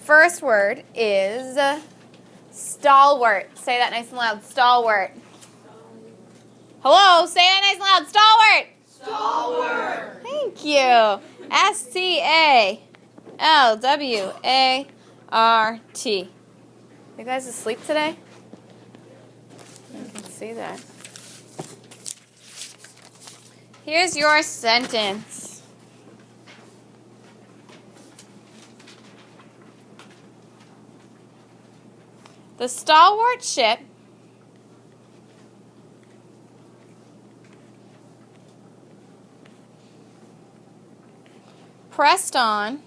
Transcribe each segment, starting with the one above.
first word is stalwart. Say that nice and loud. Stalwart. Hello, say that nice and loud. Stalwart. Stalwart. Thank you. S-T-A-L-W-A-R-T. You guys asleep today? I can see that. Here's your sentence. The stalwart ship pressed on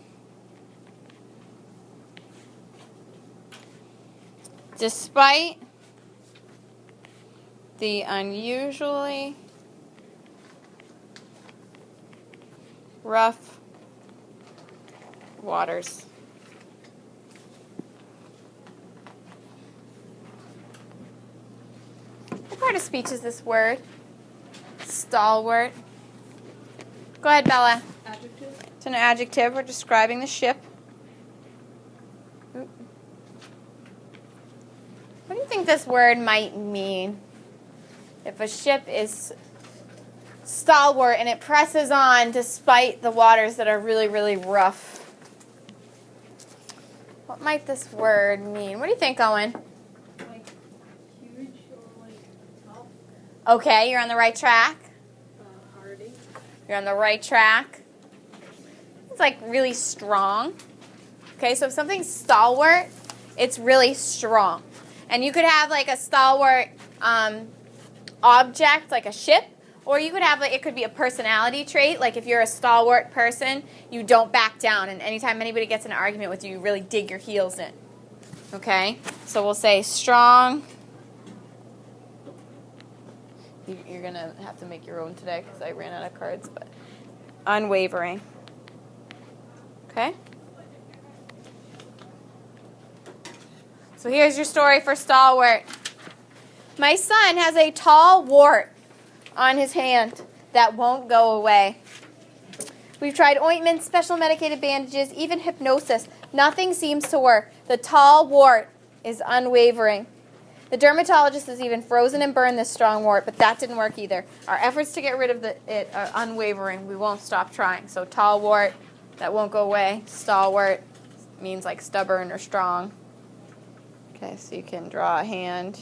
despite the unusually rough waters. What part of speech is this word? Stalwart. Go ahead, Bella. Adjective. It's an adjective. We're describing the ship. What do you think this word might mean? If a ship is stalwart and it presses on despite the waters that are really, really rough. What might this word mean? What do you think, Owen? Like huge or like tough. Okay, you're on the right track. Hardy. You're on the right track. It's like really strong. Okay, so if something's stalwart, it's really strong. And you could have like a stalwart object, like a ship, or you could have like, it could be a personality trait. Like if you're a stalwart person, you don't back down. And anytime anybody gets in an argument with you, you really dig your heels in. Okay, so we'll say strong. You're going to have to make your own today because I ran out of cards, but unwavering. Okay? So here's your story for stalwart. My son has a tall wart on his hand that won't go away. We've tried ointments, special medicated bandages, even hypnosis. Nothing seems to work. The tall wart is unwavering. The dermatologist has even frozen and burned this strong wart, but that didn't work either. Our efforts to get rid of it are unwavering. We won't stop trying. So tall wart, that won't go away. Stalwart means like stubborn or strong. Okay, so you can draw a hand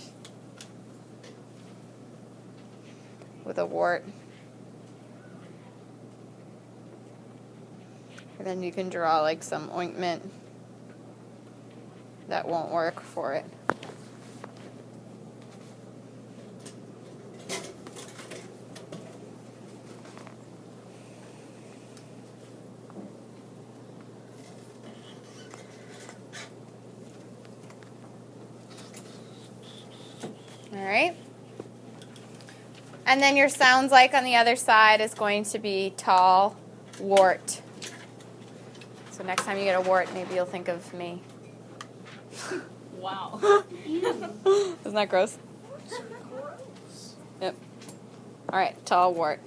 with a wart. And then you can draw like some ointment that won't work for it. All right. And then your sounds like on the other side is going to be tall wart. So next time you get a wart, maybe you'll think of me. Wow. Isn't that gross? Yep. All right, tall wart.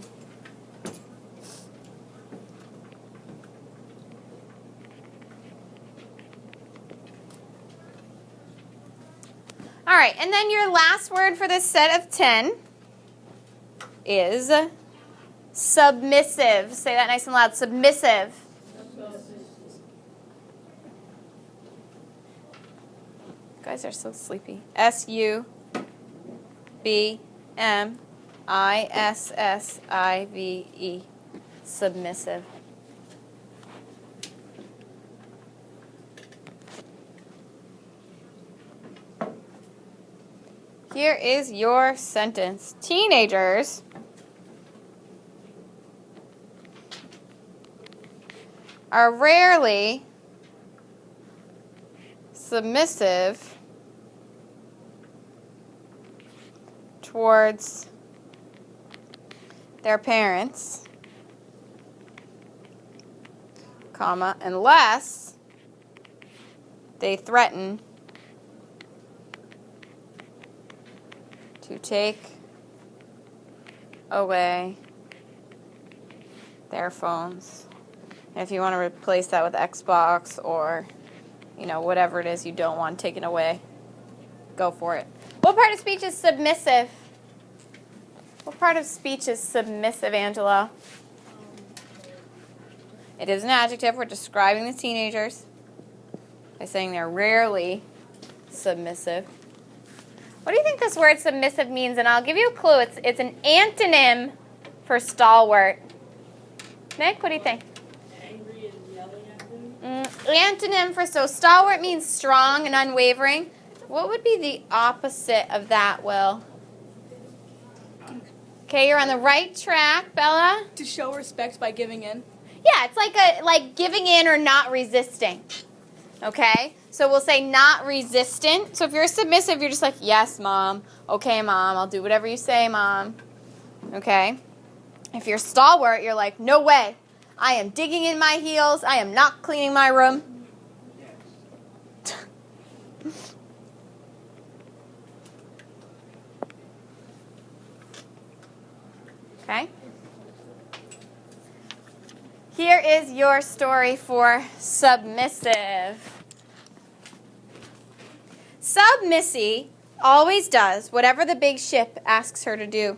All right, and then your last word for this set of 10 is submissive. Say that nice and loud. Submissive. You guys are so sleepy. S-U-B-M-I-S-S-I-V-E. Submissive. Here is your sentence. Teenagers are rarely submissive towards their parents, comma, unless they threaten to take away their phones. And if you want to replace that with Xbox or, whatever it is you don't want taken away. Go for it. What part of speech is submissive? What part of speech is submissive, Angela? It is an adjective. We're describing the teenagers by saying they're rarely submissive. What do you think this word submissive means? And I'll give you a clue. It's an antonym for stalwart. Nick, what do you think? Angry and yelling at them. Antonym for stalwart means strong and unwavering. What would be the opposite of that, Will? Okay, you're on the right track, Bella. To show respect by giving in. Yeah, it's like giving in or not resisting. Okay? So we'll say not resistant. So if you're submissive, you're just like, yes, Mom. Okay, Mom. I'll do whatever you say, Mom. Okay? If you're stalwart, you're like, no way. I am digging in my heels. I am not cleaning my room. Okay? Here is your story for submissive. Submissy always does whatever the big ship asks her to do.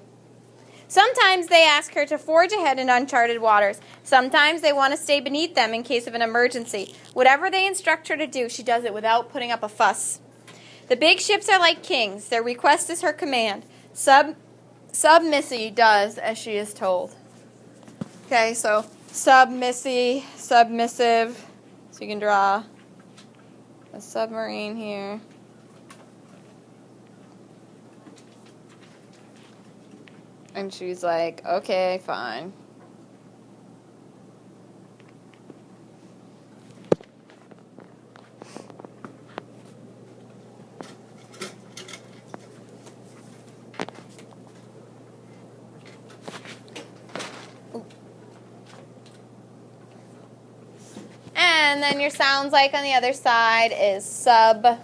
Sometimes they ask her to forge ahead in uncharted waters. Sometimes they want to stay beneath them in case of an emergency. Whatever they instruct her to do, she does it without putting up a fuss. The big ships are like kings. Their request is her command. Submissy does as she is told. Okay, so submissive. So you can draw a submarine here. And she's like, okay, fine. And then your sounds like on the other side is submissy.